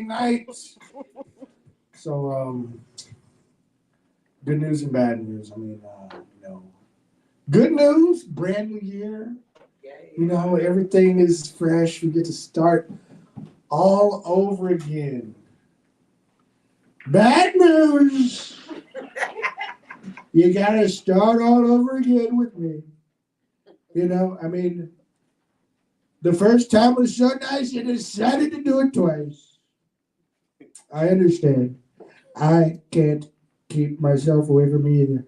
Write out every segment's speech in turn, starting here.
night. So, good news and bad news. I mean, good news, brand new year. Everything is fresh. We get to start all over again. Bad news. You gotta start all over again with me. The first time was so nice, you decided to do it twice. I understand. I can't keep myself away from me either.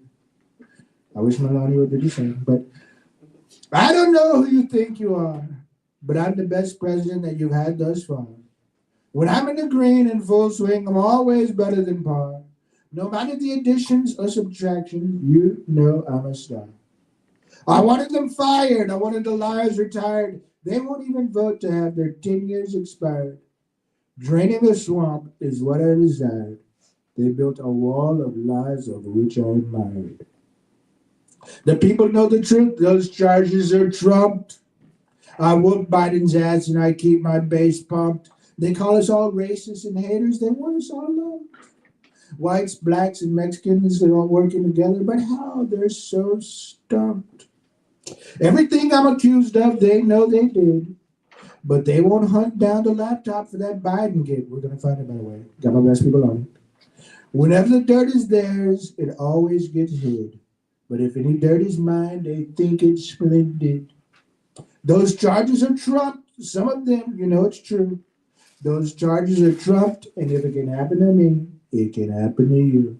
I wish Melania would do the same, but I don't know who you think you are, but I'm the best president that you've had thus far. When I'm in the green and full swing, I'm always better than par. No matter the additions or subtractions, you know I'm a star. I wanted them fired. I wanted the liars retired. They won't even vote to have their 10 years expired. Draining the swamp is what I desired. They built a wall of lies of which I admired. The people know the truth. Those charges are trumped. I whoop Biden's ass and I keep my base pumped. They call us all racist and haters. They want us all alone. Whites, blacks, and Mexicans are all working together, but how? They're so stumped. Everything I'm accused of, they know they did. But they won't hunt down the laptop for that Biden gig. We're going to find it, by the way. Got my best people on it. Whenever the dirt is theirs, it always gets hid. But if any dirt is mine, they think it's splendid. Those charges are trumped. Some of them, it's true. Those charges are trumped, and if it can happen to me, it can happen to you.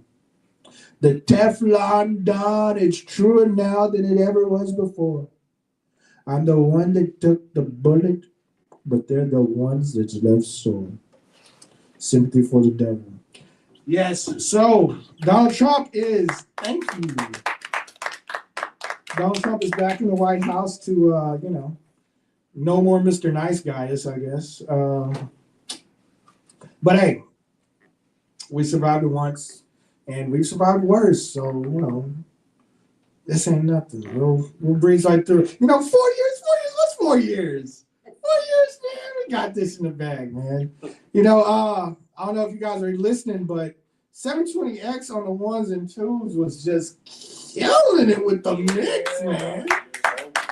The Teflon Don, it's truer now than it ever was before. I'm the one that took the bullet, but they're the ones that's left sore. Sympathy for the devil. Yes, so Donald Trump is, thank you. Donald Trump is back in the White House to, no more Mr. Nice Guys, I guess. But hey, we survived it once, and we've survived worse. So, this ain't nothing. We'll breeze right through. 4 years? What's 4 years? 4 years, man. We got this in the bag, man. I don't know if you guys are listening, but 720X on the ones and twos was just killing it with the mix, man.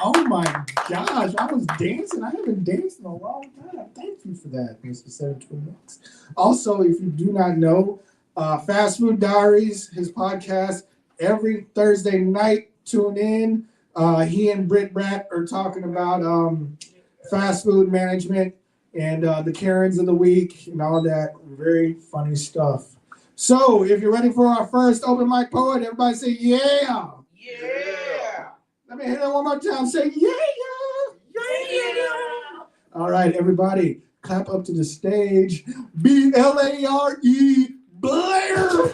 Oh my gosh, I was dancing. I haven't danced in a long time. Thank you for that, Mr. 720X. Also, if you do not know, Fast Food Diaries, his podcast, every Thursday night, tune in. He and Britt Bratt are talking about fast food management and the Karens of the week and all that very funny stuff. So, if you're ready for our first open mic poet, everybody say yeah. Yeah. Let me hear that one more time. Say yeah. Yeah. All right, everybody, clap up to the stage. BLARE, Blair.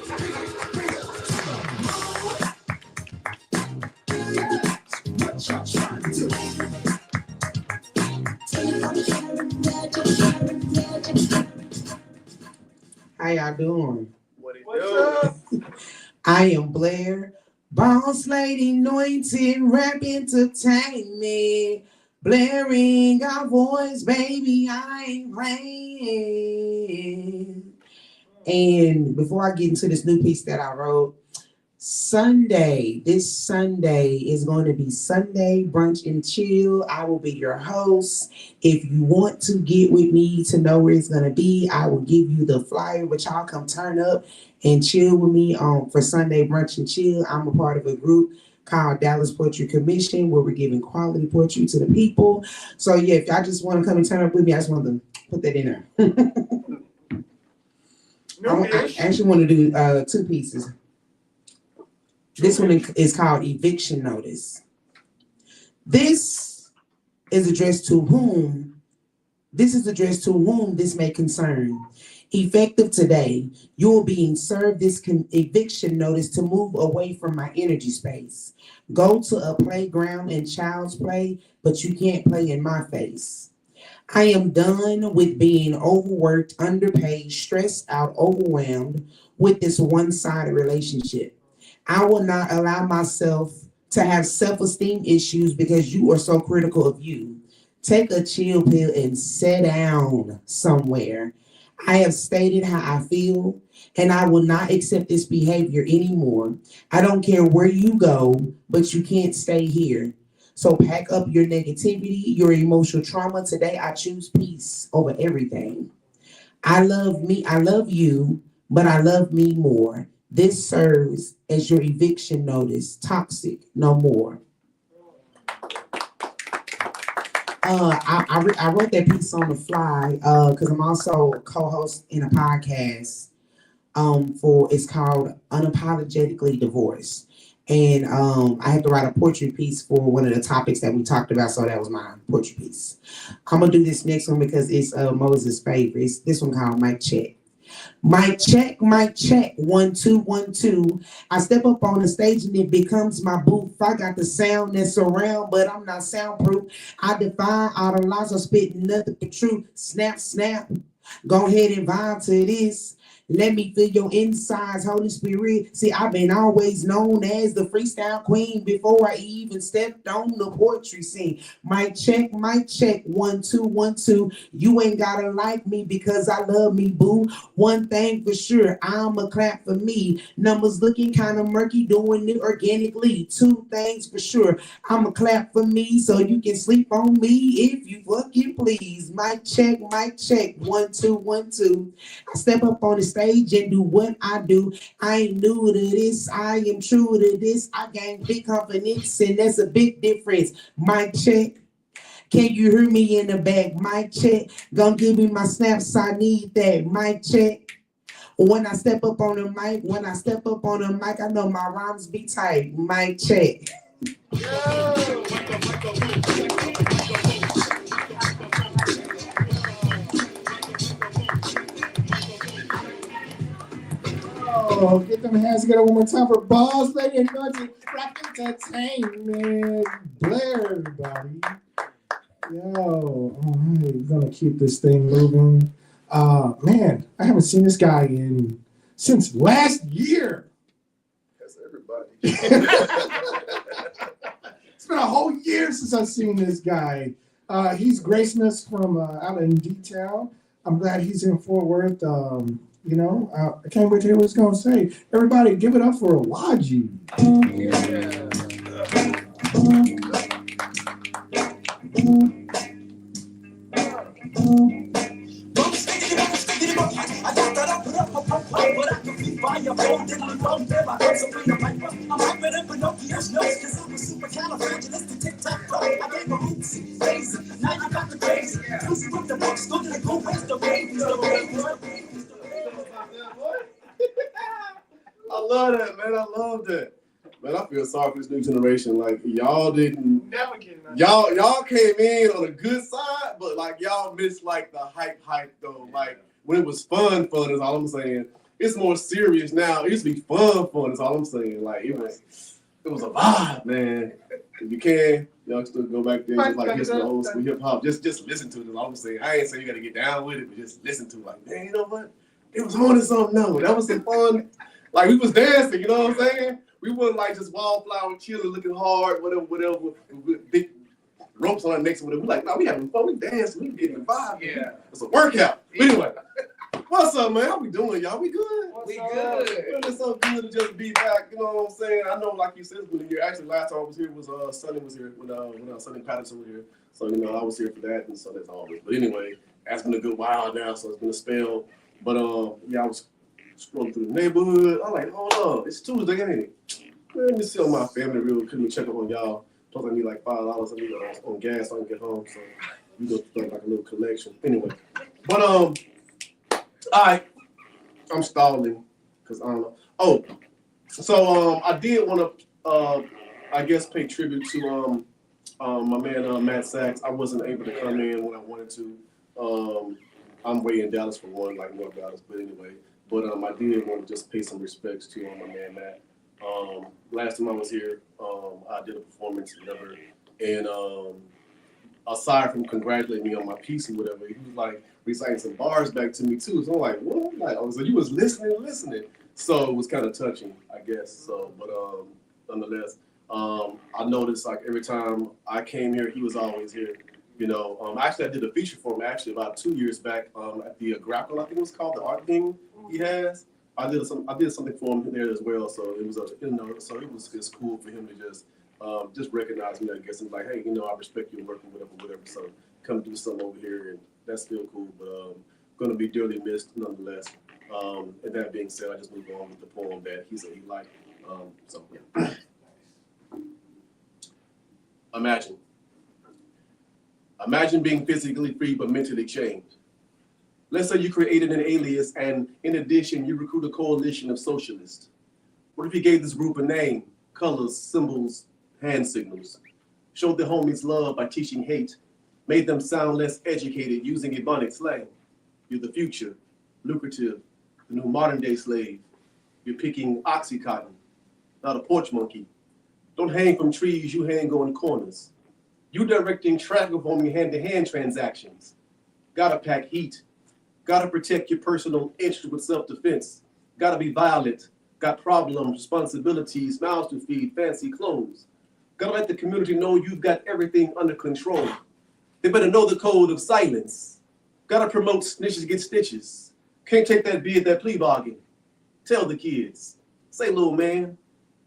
How y'all doing? What's up? I am Blair, boss lady, anointed rap entertainment. Blaring our voice, baby, I ain't playing. And before I get into this new piece that I wrote, this Sunday is going to be Sunday Brunch and Chill. I will be your host. If you want to get with me to know where it's going to be, I will give you the flyer, but y'all come turn up and chill with me for Sunday Brunch and Chill. I'm a part of a group called Dallas Poetry Commission, where we're giving quality poetry to the people. So yeah, if y'all just want to come and turn up with me, I just want to put that in there. I actually want to do 2 pieces. This one is called Eviction Notice. This is addressed to whom this may concern. Effective today, you are being served this eviction notice to move away from my energy space. Go to a playground and child's play, but you can't play in my face. I am done with being overworked, underpaid, stressed out, overwhelmed with this one-sided relationship. I will not allow myself to have self-esteem issues because you are so critical of you. Take a chill pill and sit down somewhere. I have stated how I feel, and I will not accept this behavior anymore. I don't care where you go, but you can't stay here. So pack up your negativity, your emotional trauma. Today, I choose peace over everything. I love me, I love you, but I love me more. This serves as your eviction notice. Toxic, no more. I wrote that piece on the fly because I'm also a co-host in a podcast for it's called Unapologetically Divorced. And I had to write a poetry piece for one of the topics that we talked about, so that was my poetry piece. I'm gonna do this next one because it's Moses' favorite. It's this one called Mic Check. Mic check, 1 2 1 2. I step up on the stage and it becomes my booth. I got the sound that's around, but I'm not soundproof. I defy all the lies, I spit nothing but truth. Snap, snap. Go ahead and vibe to this. Let me feel your insides, Holy Spirit. See, I've been always known as the freestyle queen before I even stepped on the poetry scene. Mic check, 1 2 1 2. You ain't gotta like me because I love me, boo. One thing for sure, I'ma clap for me. Numbers looking kind of murky, doing it organically. Two things for sure, I'ma clap for me so you can sleep on me if you fucking please. Mic check, 1 2 1 2. I step up on the stage and do what I do. I ain't new to this, I am true to this. I gain big confidence, and that's a big difference. Mic check. Can you hear me in the back? Mic check. Gonna give me my snaps, I need that. Mic check. When I step up on the mic, I know my rhymes be tight. Mic check. Oh, get them hands together one more time for Boss Lady and Naughty Rock Entertainment. Blair, everybody. Yo, all right, we're gonna keep this thing moving. Man, I haven't seen this guy since last year. That's everybody. It's been a whole year since I've seen this guy. He's gracing us from out in D-Town. I'm glad he's in Fort Worth. I can't wait to hear what he's going to say. Everybody, give it up for Elijah. Yeah. I love that, man. I love that. Man, I feel sorry for this new generation. Like y'all didn't Never get enough. y'all came in on a good side, but like y'all missed like the hype though. Like when it was fun is all I'm saying. It's more serious now. It used to be fun is all I'm saying. Like it was a vibe, man. If you can, y'all still go back there, just like listen to old school hip hop. Just listen to it. Is all I'm saying. I ain't saying you gotta get down with it, but just listen to it. Like, man, you know what? It was on to something. No, that was some fun. Like we was dancing, you know what I'm saying? We wasn't like just wallflower chilling, looking hard, whatever, with big ropes on our necks. Whatever. We like, no, we having fun. We dancing. We getting the vibe. Yeah. It's a workout. But anyway, what's up, man? How we doing, y'all? We good? We good. It's so good to just be back. You know what I'm saying? I know, like you said, it's been a year. Actually, last time I was here was Sonny was here when Sonny Patterson was here. So I was here for that, and so that's always. But anyway, that's been a good while now, so it's been a spell. But I was scrolling through the neighborhood. I'm like, hold up, it's Tuesday, ain't it? Let me see on my family real quick. Let me check up on y'all. Plus, I need like $5 I need on gas so I can get home. So we go through like a little collection. Anyway, but all right, I'm stalling because I don't know. Oh, so I did want to I guess pay tribute to my man Matt Sachs. I wasn't able to come in when I wanted to. I'm way in Dallas for one, like North Dallas, but anyway. But I did want to just pay some respects to my man Matt. Last time I was here, I did a performance, whatever, and aside from congratulating me on my piece or whatever, he was like reciting some bars back to me too. So I'm like, what? Like, so you was listening. So it was kind of touching, I guess. So, but nonetheless, I noticed like every time I came here, he was always here. Actually, I did a feature for him actually about 2 years back at the Grapple, I think it was called, the art thing he has. I did something for him there as well. So it was it's cool for him to just recognize me, I guess, and like, hey, I respect your work and whatever. So come do something over here, and that's still cool. But going to be dearly missed nonetheless. And that being said, I just move on with the poem that he said he liked. Yeah. Imagine being physically free but mentally chained. Let's say you created an alias and in addition, you recruit a coalition of socialists. What if you gave this group a name, colors, symbols, hand signals? Showed the homies love by teaching hate, made them sound less educated using Ebonic slang. You're the future, lucrative, the new modern day slave. You're picking Oxycontin, not a porch monkey. Don't hang from trees, you hang on corners. You directing traffic forming hand-to-hand transactions. Gotta pack heat. Gotta protect your personal interest with self-defense. Gotta be violent. Got problems, responsibilities, mouths to feed, fancy clothes. Gotta let the community know you've got everything under control. They better know the code of silence. Gotta promote snitches get stitches. Can't take that bid, that plea bargain. Tell the kids. Say, little man,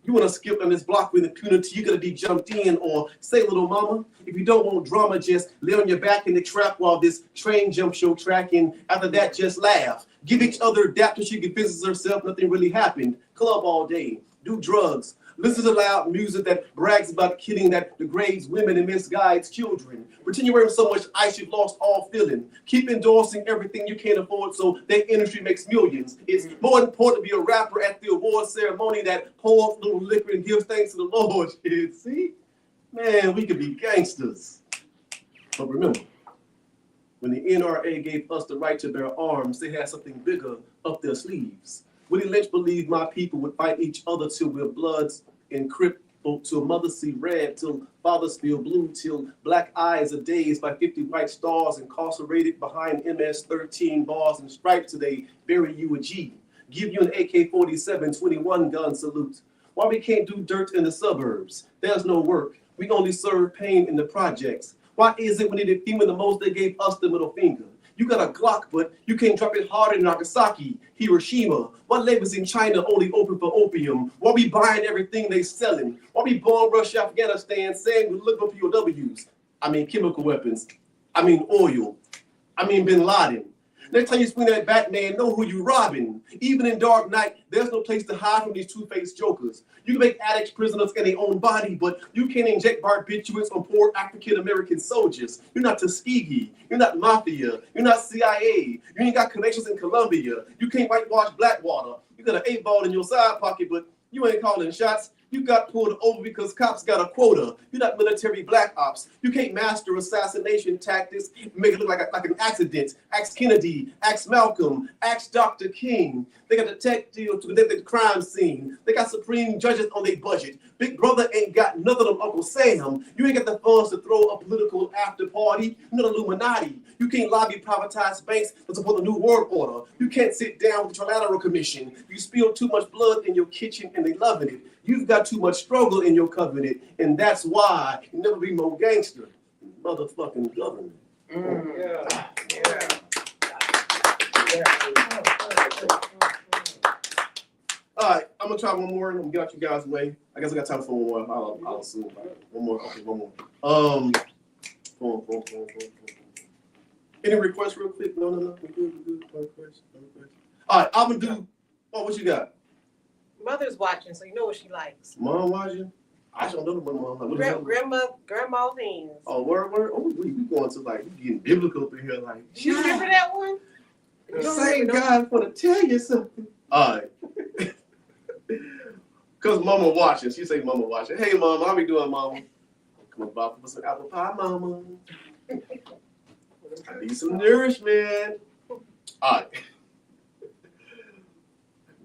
you want to skip on this block with impunity, you gotta be jumped in. Or say, little mama, if you don't want drama, just lay on your back in the trap while this train jumps your track. And after that, just laugh. Give each other a dap so she can visit herself, nothing really happened. Club all day, do drugs. Listen to loud music that brags about killing that degrades women and misguides children. Pretend you're wearing so much ice you've lost all feeling. Keep endorsing everything you can't afford so that industry makes millions. It's more important to be a rapper at the award ceremony that pour off a little liquor and gives thanks to the Lord. See? Man, we could be gangsters. But remember, when the NRA gave us the right to bear arms, they had something bigger up their sleeves. Willie Lynch believed my people would fight each other till we're bloods encrypted, till mothers see red, till fathers feel blue, till black eyes are dazed by 50 white stars incarcerated behind MS-13 bars and stripes till they bury you a G. Give you an AK-47 21 gun salute. Why we can't do dirt in the suburbs? There's no work. We only serve pain in the projects. Why is it when they defeat the most they gave us the middle finger? You got a Glock, but you can't drop it harder in Nagasaki, Hiroshima. Why labels in China only open for opium? Why we buying everything they selling? Why we bomb Russia, Afghanistan, saying we look for POWs? I mean chemical weapons. I mean oil. I mean Bin Laden. Next time you swing that Batman, know who you robbing. Even in Dark Knight, there's no place to hide from these two-faced jokers. You can make addicts prisoners in their own body, but you can't inject barbiturates on poor African-American soldiers. You're not Tuskegee. You're not Mafia. You're not CIA. You ain't got connections in Colombia. You can't whitewash Blackwater. You got an 8-ball in your side pocket, but you ain't calling shots. You got pulled over because cops got a quota. You're not military black ops. You can't master assassination tactics and make it look like an accident. Ask Kennedy, ask Malcolm, ask Dr. King. They got detectives to the crime scene. They got supreme judges on their budget. Big Brother ain't got nothing on Uncle Sam. You ain't got the funds to throw a political after party. You're not Illuminati. You can't lobby privatized banks to support the New World Order. You can't sit down with the Trilateral Commission. You spill too much blood in your kitchen and they loving it. You've got too much struggle in your covenant, and that's why you never be more gangster. Motherfucking government. All right, I'm gonna try one more. I'm gonna get out you guys' way. I guess I got time for one more. I'll assume one more. Okay, one more. Any requests real quick? No. We good. No requests. All right, I'm gonna do. Oh, what you got? Mother's watching, so you know what she likes. Mom watching? I don't know what mom like. Grandma's hands. Oh, word. Oh, we going to like we getting biblical up in here, like. You remember that one? Thank God for to tell you something. All right. Cause Mama watching. She say Mama watching. Hey, Mama, how we doing, Mama? Come on, Bob, for some apple pie, Mama. I need some nourishment. All right.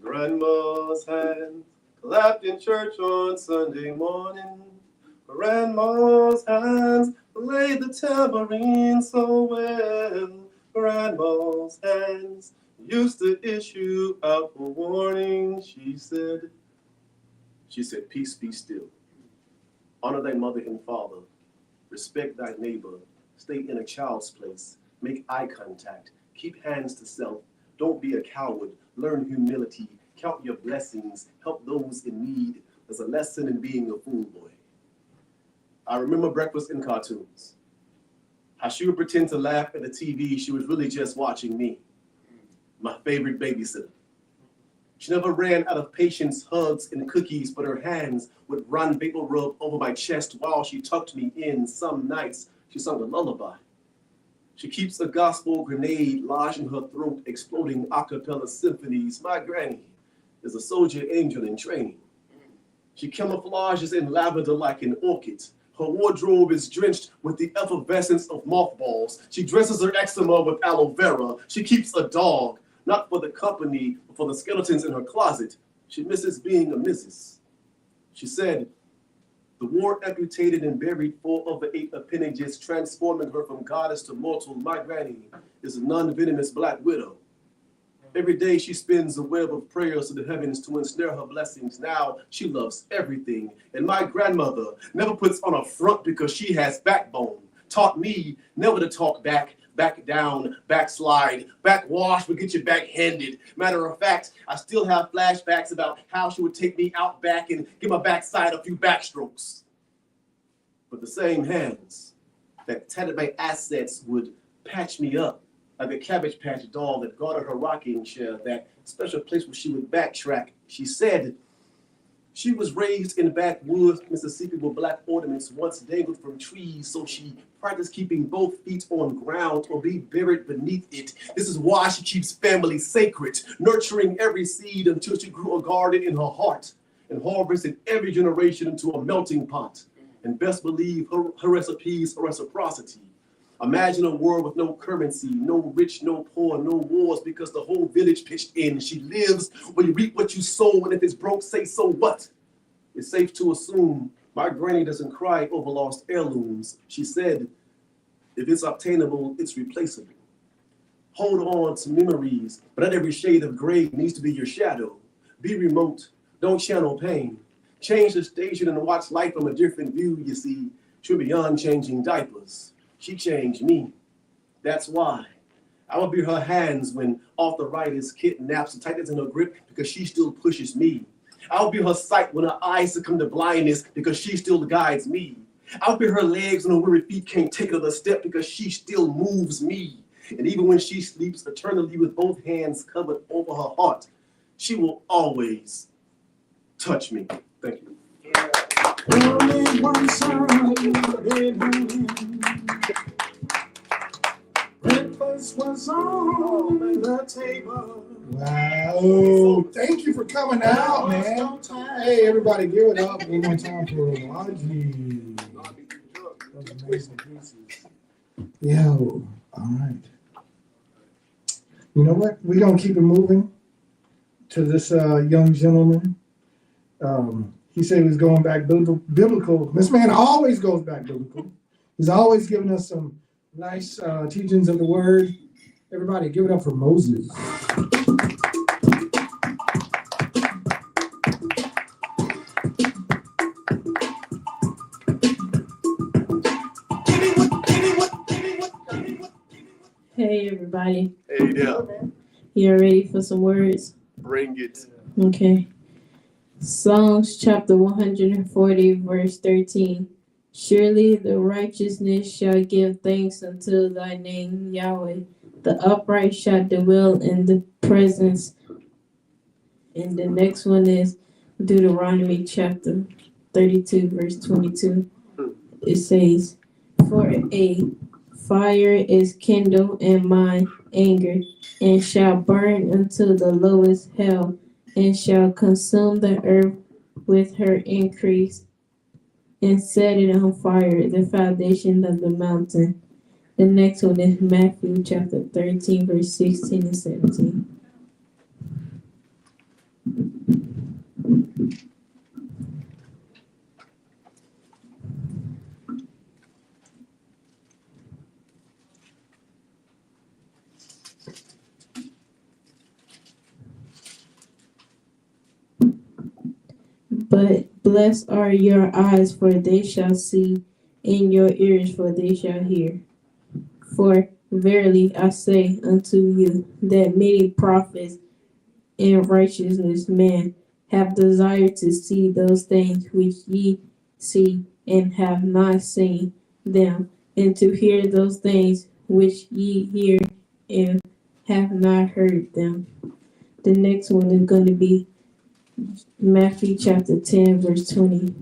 Grandma's hands clapped in church on Sunday morning. Grandma's hands played the tambourine so well. Grandma's hands used to issue out a warning. She said, peace be still. Honor thy mother and father. Respect thy neighbor. Stay in a child's place. Make eye contact. Keep hands to self. Don't be a coward. Learn humility. Count your blessings. Help those in need. There's a lesson in being a fool boy. I remember breakfast in cartoons. How she would pretend to laugh at the TV. She was really just watching me. My favorite babysitter. She never ran out of patience, hugs, and cookies, but her hands would run vapor rub over my chest while she tucked me in. Some nights, she sung a lullaby. She keeps a gospel grenade lodged in her throat, exploding a cappella symphonies. My granny is a soldier angel in training. She camouflages in lavender like an orchid. Her wardrobe is drenched with the effervescence of mothballs. She dresses her eczema with aloe vera. She keeps a dog, not for the company, but for the skeletons in her closet. She misses being a missus. She said, the war amputated and buried 4 of the 8 appendages, transforming her from goddess to mortal. My granny is a non-venomous black widow. Every day she spins a web of prayers to the heavens to ensnare her blessings. Now she loves everything. And my grandmother never puts on a front because she has backbone. Taught me never to talk back, back down, backslide, backwash would get you backhanded. Matter of fact, I still have flashbacks about how she would take me out back and give my backside a few backstrokes. But the same hands that tatted my assets would patch me up like a Cabbage Patch doll that guarded her rocking chair, that special place where she would backtrack. She said she was raised in backwoods, Mississippi, where black ornaments once dangled from trees, so she practiced keeping both feet on ground or be buried beneath it. This is why she keeps family sacred, nurturing every seed until she grew a garden in her heart and harvested every generation into a melting pot. And best believe her recipes are reciprocity. Imagine a world with no currency, no rich, no poor, no wars, because the whole village pitched in. She lives where you reap what you sow, and if it's broke, say so what? It's safe to assume my granny doesn't cry over lost heirlooms. She said, if it's obtainable, it's replaceable. Hold on to memories, but not every shade of gray needs to be your shadow. Be remote, don't channel pain. Change the station and watch life from a different view, you see. She'll be beyond changing diapers. She changed me. That's why I will be her hands when arthritis kidnaps and tightens in her grip because she still pushes me. I'll be her sight when her eyes succumb to blindness because she still guides me. I'll be her legs when her weary feet can't take another step because she still moves me. And even when she sleeps eternally with both hands covered over her heart, she will always touch me. Thank you. Only one song. Breakfast was on the table. Wow. Thank you for coming out, man. Hey, everybody, give it up one more time for Raji. Those amazing pieces. Yo, all right. You know what? We're going to keep it moving to this young gentleman. He said he was going back biblical. This man always goes back biblical. He's always giving us some nice teachings of the word. Everybody, give it up for Moses. Hey everybody, Hey, yeah. you ready for some words? Bring it. Okay. Psalms chapter 140 verse 13. Surely the righteousness shall give thanks unto thy name, Yahweh. The upright shall dwell in the presence. And the next one is Deuteronomy chapter 32 verse 22. It says, for a fire is kindled in mine anger, and shall burn unto the lowest hell, and shall consume the earth with her increase, and set it on fire, the foundation of the mountain. The next one is Matthew chapter 13, verse 16 and 17. But blessed are your eyes, for they shall see, and your ears, for they shall hear. For verily I say unto you, that many prophets and righteousness men have desired to see those things which ye see, and have not seen them, and to hear those things which ye hear, and have not heard them. The next one is going to be Matthew chapter 10, verse 20.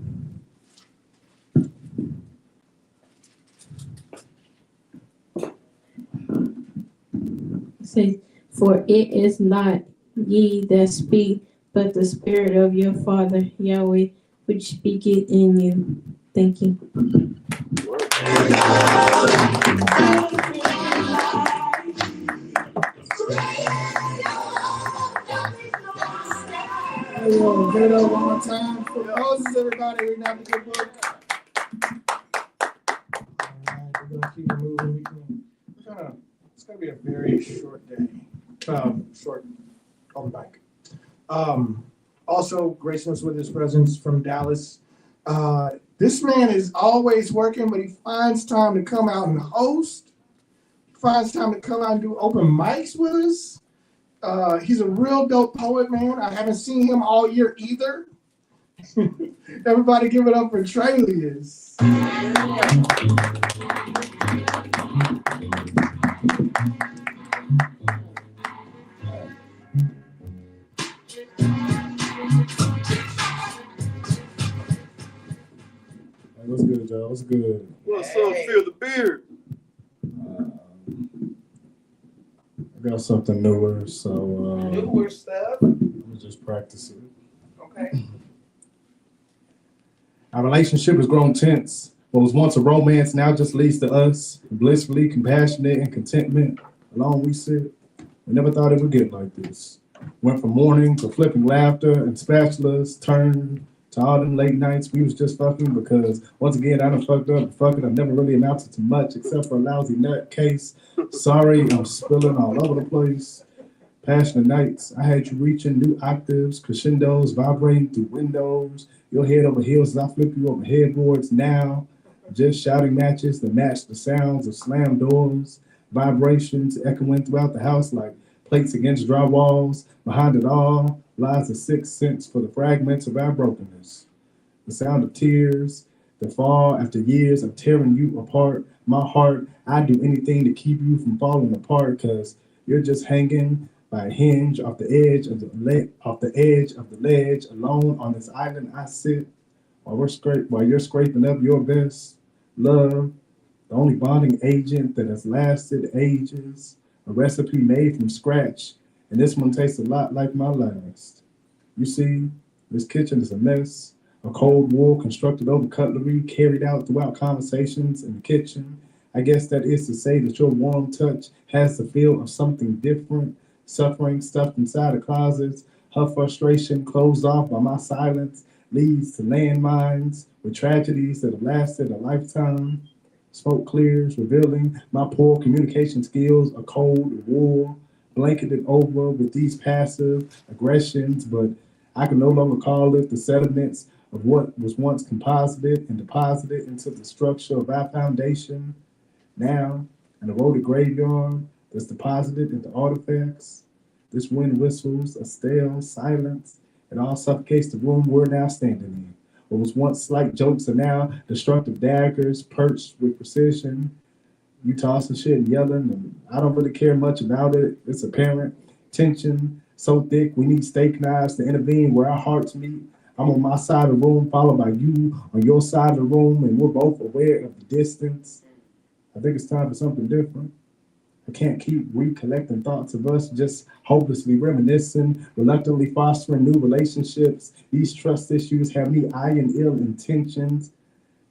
It says, for it is not ye that speak, but the Spirit of your Father Yahweh, which speaketh in you. Thank you. Give it up one more time for Moses, everybody. Reading out the good book. All right, we're gonna keep it moving. It's gonna be a very short day. Short on the bike. Also, gracing us with his presence from Dallas. This man is always working, but he finds time to come out and host. He finds time to come out and do open mics with us. He's a real dope poet, man. I haven't seen him all year either. Everybody give it up for Trelius. What's good, Joe? What's good? What's up, Feel the Beard? I got something newer, so Newer stuff. I'm just practicing. Okay. Our relationship has grown tense. What was once a romance now just leads to us, blissfully compassionate and contentment. Alone we sit. We never thought it would get like this. Went from mourning to flipping laughter and spatulas, turned to all them late nights we was just fucking because once again I done fucked up. Fucking I've never really amounted to much except for a lousy nut case. Sorry, I'm spilling all over the place. Passionate nights, I had you reaching new octaves, crescendos, vibrating through windows. Your head over heels as I flip you over headboards now. Just shouting matches that match the sounds of slam doors. Vibrations echoing throughout the house like plates against dry walls. Behind it all lies a sixth sense for the fragments of our brokenness. The sound of tears that fall after years of tearing you apart. My heart, I'd do anything to keep you from falling apart because you're just hanging by a hinge off the edge of the ledge, alone on this island I sit while you're scraping up your best. Love, the only bonding agent that has lasted ages. A recipe made from scratch, and this one tastes a lot like my last. You see, this kitchen is a mess. A cold war constructed over cutlery, carried out throughout conversations in the kitchen. I guess that is to say that your warm touch has the feel of something different. Suffering stuffed inside the closets, her frustration closed off by my silence leads to landmines with tragedies that have lasted a lifetime. Smoke clears, revealing my poor communication skills, a cold war blanketed over with these passive aggressions, but I can no longer call it the sediments of what was once composited and deposited into the structure of our foundation. Now, an eroded graveyard that's deposited into artifacts. This wind whistles a stale silence. It all suffocates the room we're now standing in. What was once slight jokes are now destructive daggers perched with precision. You tossing shit and yelling, and I don't really care much about it. It's apparent. Tension so thick, we need steak knives to intervene where our hearts meet. I'm on my side of the room, followed by you on your side of the room, and we're both aware of the distance. I think it's time for something different. I can't keep recollecting thoughts of us just hopelessly reminiscing, reluctantly fostering new relationships. These trust issues have me eyeing ill intentions,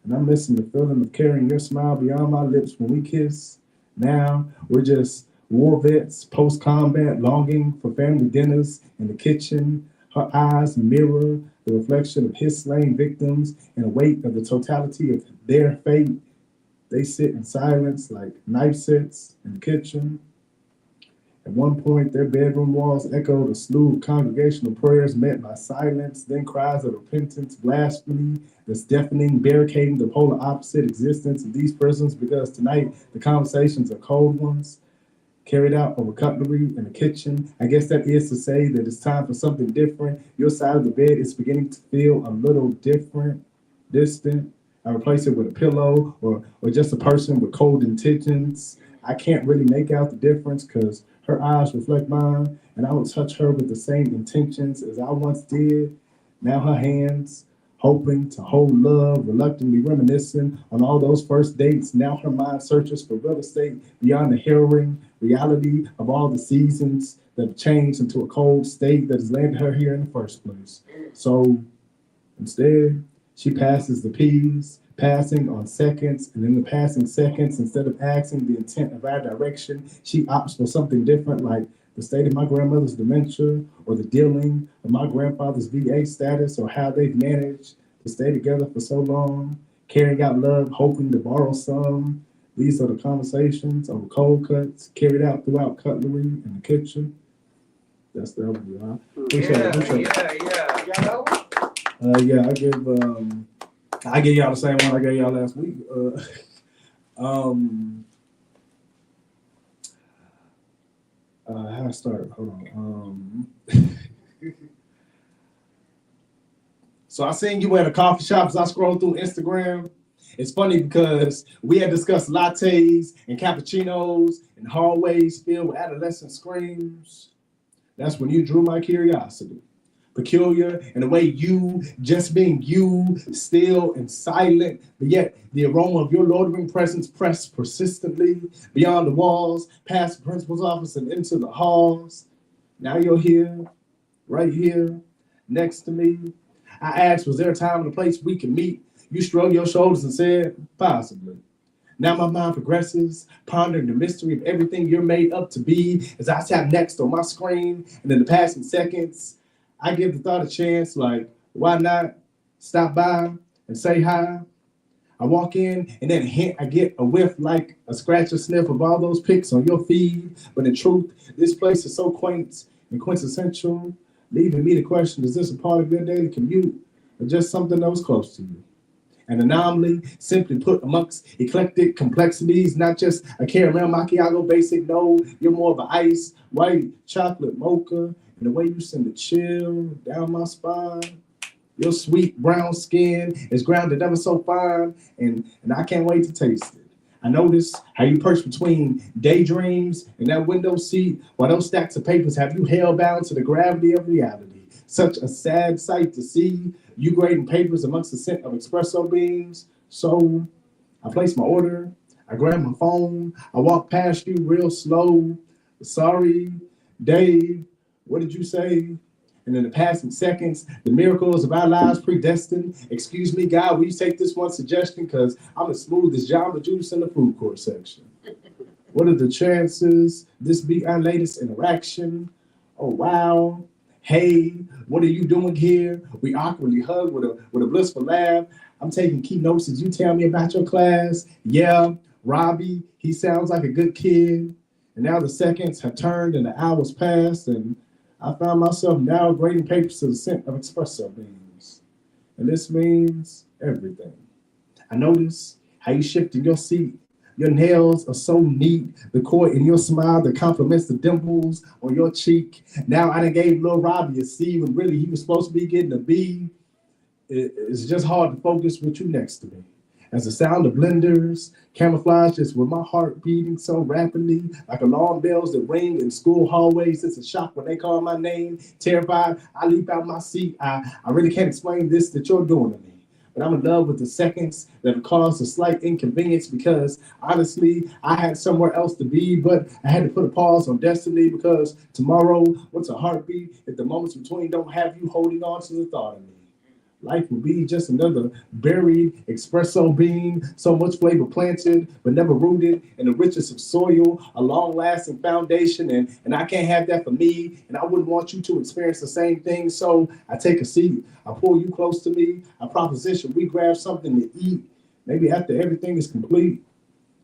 and I'm missing the feeling of carrying your smile beyond my lips when we kiss. Now we're just war vets, post-combat, longing for family dinners in the kitchen. Her eyes mirror the reflection of his slain victims and await of the totality of their fate. They sit in silence like knife sets in the kitchen. At one point, their bedroom walls echoed a slew of congregational prayers met by silence, then cries of repentance, blasphemy, this deafening, barricading the polar opposite existence of these prisons, because tonight the conversations are cold ones, carried out over cutlery in the kitchen. I guess that is to say that it's time for something different. Your side of the bed is beginning to feel a little different, distant. I replace it with a pillow or just a person with cold intentions. I can't really make out the difference because her eyes reflect mine, and I will touch her with the same intentions as I once did. Now her hands, hoping to hold love, reluctantly reminiscing on all those first dates. Now her mind searches for real estate beyond the harrowing reality of all the seasons that have changed into a cold state that has landed her here in the first place. So instead, she passes the peas, passing on seconds, and in the passing seconds, instead of asking the intent of our direction, she opts for something different, like the state of my grandmother's dementia, or the dealing of my grandfather's VA status, or how they've managed to stay together for so long, carrying out love, hoping to borrow some. These are the conversations over cold cuts carried out throughout cutlery in the kitchen. That's the overview. Appreciate it. Yeah, I give y'all the same one I gave y'all last week. How I start? Hold on. So I seen you at a coffee shop as I scrolled through Instagram. It's funny because we had discussed lattes and cappuccinos and hallways filled with adolescent screams. That's when you drew my curiosity. Peculiar in the way you, just being you, still and silent, but yet the aroma of your loitering presence pressed persistently beyond the walls, past the principal's office and into the halls. Now you're here, right here, next to me. I asked, was there a time and a place we can meet? You shrugged your shoulders and said, possibly. Now my mind progresses, pondering the mystery of everything you're made up to be as I tap next on my screen, and in the passing seconds, I give the thought a chance, like, why not stop by and say hi? I walk in, and then I get a whiff like a scratch or sniff of all those pics on your feed. But in truth, this place is so quaint and quintessential, leaving me to question, is this a part of your daily commute or just something that was close to you? An anomaly, simply put, amongst eclectic complexities, not just a caramel macchiato basic, no, you're more of an ice, white, chocolate mocha, and the way you send a chill down my spine. Your sweet brown skin is grounded ever so fine, and I can't wait to taste it. I notice how you perch between daydreams and that window seat, while those stacks of papers have you hell-bound to the gravity of reality. Such a sad sight to see, you grading papers amongst the scent of espresso beans. So I place my order, I grab my phone, I walk past you real slow. Sorry, Dave, what did you say? And in the passing seconds, the miracles of our lives predestined. Excuse me, God, will you take this one suggestion? Because I'm as smooth as Jamba Juice in the food court section. What are the chances this be our latest interaction? Oh, wow. Hey, what are you doing here? We awkwardly hug with a blissful laugh. I'm taking key notes as you tell me about your class. Yeah, Robbie, he sounds like a good kid. And now the seconds have turned and the hours passed, and I found myself now grading papers to the scent of espresso beans. And this means everything. I notice how you shift in your seat. Your nails are so neat. The cord in your smile that complements the dimples on your cheek. Now I done gave little Robbie a C when really he was supposed to be getting a B. It's just hard to focus with you next to me. As the sound of blenders camouflages with my heart beating so rapidly, like alarm bells that ring in school hallways. It's a shock when they call my name. Terrified, I leap out my seat. I really can't explain this that you're doing to me. But I'm in love with the seconds that have caused a slight inconvenience because, honestly, I had somewhere else to be, but I had to put a pause on destiny because tomorrow, what's a heartbeat if the moments between don't have you holding on to the thought of me? Life would be just another buried espresso bean, so much flavor planted, but never rooted in the richest of soil, a long-lasting foundation, and I can't have that for me, and I wouldn't want you to experience the same thing, so I take a seat, I pull you close to me, I proposition, we grab something to eat, maybe after everything is complete,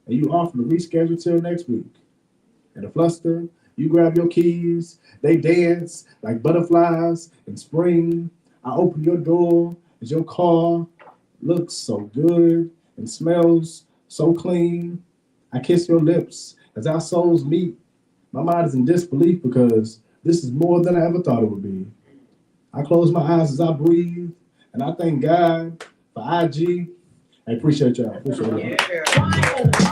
and you offer to reschedule till next week. In a fluster, You grab your keys, they dance like butterflies in spring. I open your door as your car looks so good and smells so clean. I kiss your lips as our souls meet. My mind is in disbelief because this is more than I ever thought it would be. I close my eyes as I breathe, and I thank God for IG. I appreciate y'all. Appreciate it.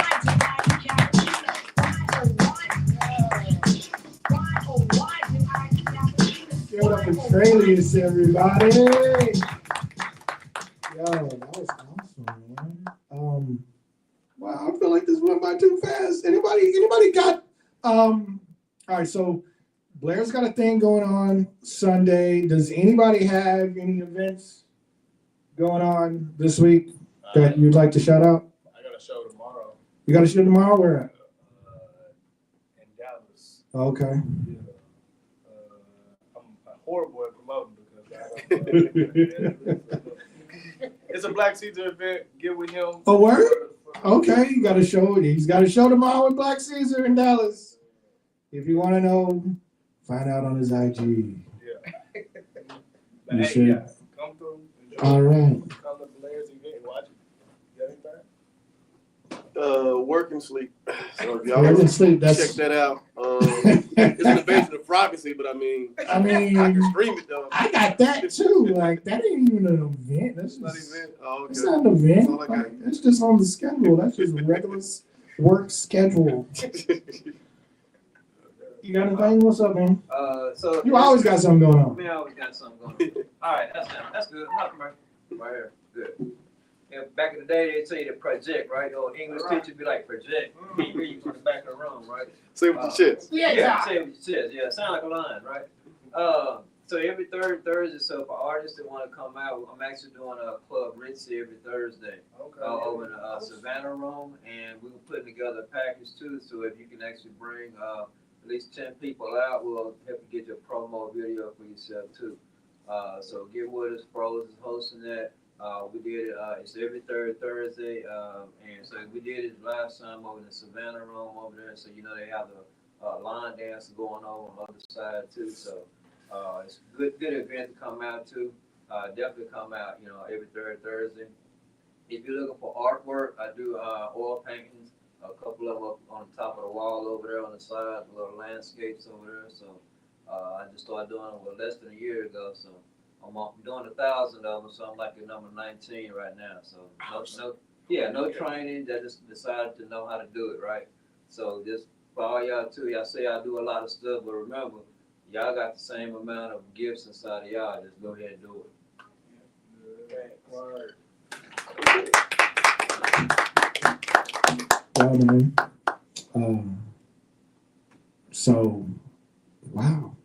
Give it up for Tralius, everybody. Yo, that was awesome, man. Wow, I feel like this went by too fast. Anybody got all right, so Blair's got a thing going on Sunday. Does anybody have any events going on this week that you'd like to shout out? I got a show tomorrow You got a show tomorrow? Where at? in Dallas. Okay. Yeah. I'm horrible at promoting because it's a Black Caesar event. Get with him. Oh, word? Okay, you got a show. He's got a show tomorrow with Black Caesar in Dallas. If you want to know, find out on his IG. Yeah. You Hey, should. yeah, come through. Enjoy. All right. Come to Blair's event and watch it. You got anything? Work and sleep. So if Work and y'all sleep, check that's- that out. It's an invasion of privacy, but I mean, I I can mean, stream it though. I got that too. Like, that ain't even an event. That's It's not just, event. Oh, it's okay. not an event. That's all I got. Like, it's just on the schedule. That's just regular work schedule. You got anything? What's up, man? So You always got something going on. Me, I always got something going on. All right, that's good. Nothing right here. Good. Yeah, back in the day, they tell you to project, right? The old English teacher be like, project. He read you from the back of the room, right? Say with your chest. Yeah, say what you says. Yeah, sound like a line, right? So every third Thursday, so for artists that want to come out, I'm actually doing a Club Ritzy every Thursday over in the Savannah room, and we're putting together a package too. So if you can actually bring at least 10 people out, we'll help you get your promo video for yourself too. So get with us. Pros is hosting that. We did it. It's every third Thursday, and so we did it last time over in the Savannah room over there. So you know they have the line dance going on the other side too. So it's a good event to come out to. Definitely come out. You know, every third Thursday. If you're looking for artwork, I do oil paintings. A couple of them up on the top of the wall over there on the side, little landscapes over there. So I just started doing it less than a year ago. So I'm doing 1,000 of them. So I'm like at number 19 right now. So no training. I just decided to know how to do it right. So just for all y'all too, y'all say I do a lot of stuff, but remember, y'all got the same amount of gifts inside of y'all. Just go ahead and do it. Word. Yeah, man. So, wow.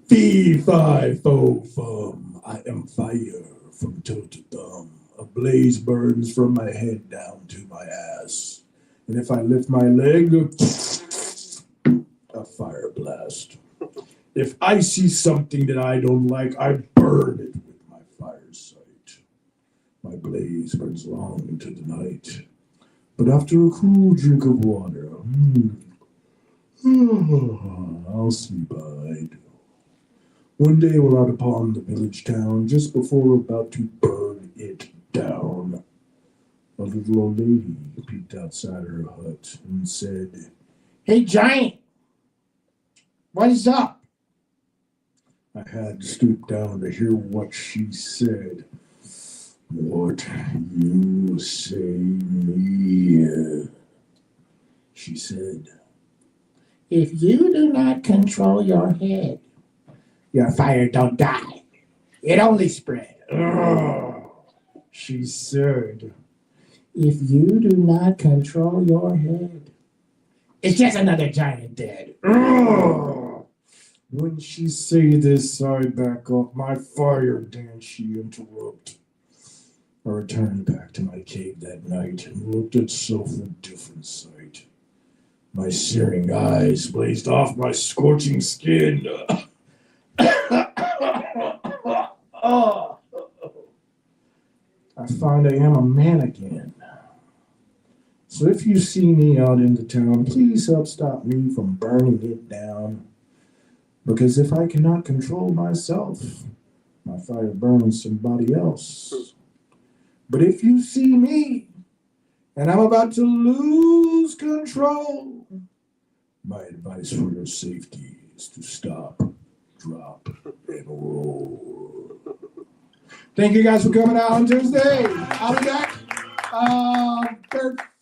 Fee, fi, fo, fum. I am fire from toe to thumb. A blaze burns from my head down to my ass. And if I lift my leg, a fire blast. If I see something that I don't like, I burn it with my fire sight. My blaze burns long into the night. But after a cool drink of water, I'll sleep eyed. One day we're out upon the village town, just before we're about to burn it down. A little old lady peeked outside her hut and said, "Hey, Giant, what is up?" I had to stoop down to hear what she said. "What you say me?" She said, "If you do not control your head, your fire don't die. It only spread." She said, "If you do not control your head, it's just another giant dead." When she say this, I back up my fire dance, she interrupt. I returned back to my cave that night and looked at self a different sight. My searing eyes blazed off my scorching skin. I find I am a man again. So if you see me out in the town, please help stop me from burning it down. Because if I cannot control myself, my fire burns somebody else. But if you see me and I'm about to lose control, my advice for your safety is to stop, drop, and roll. Thank you guys for coming out on Tuesday. I'll be back.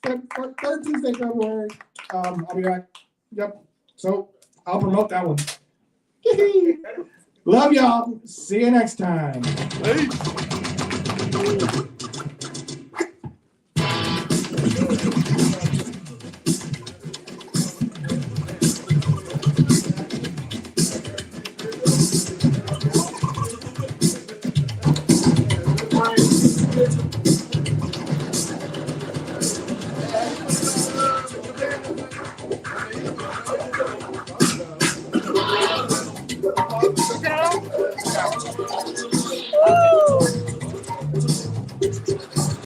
Third Tuesday, February. I'll be back. Yep. So I'll promote that one. Love y'all. See you next time. Hey.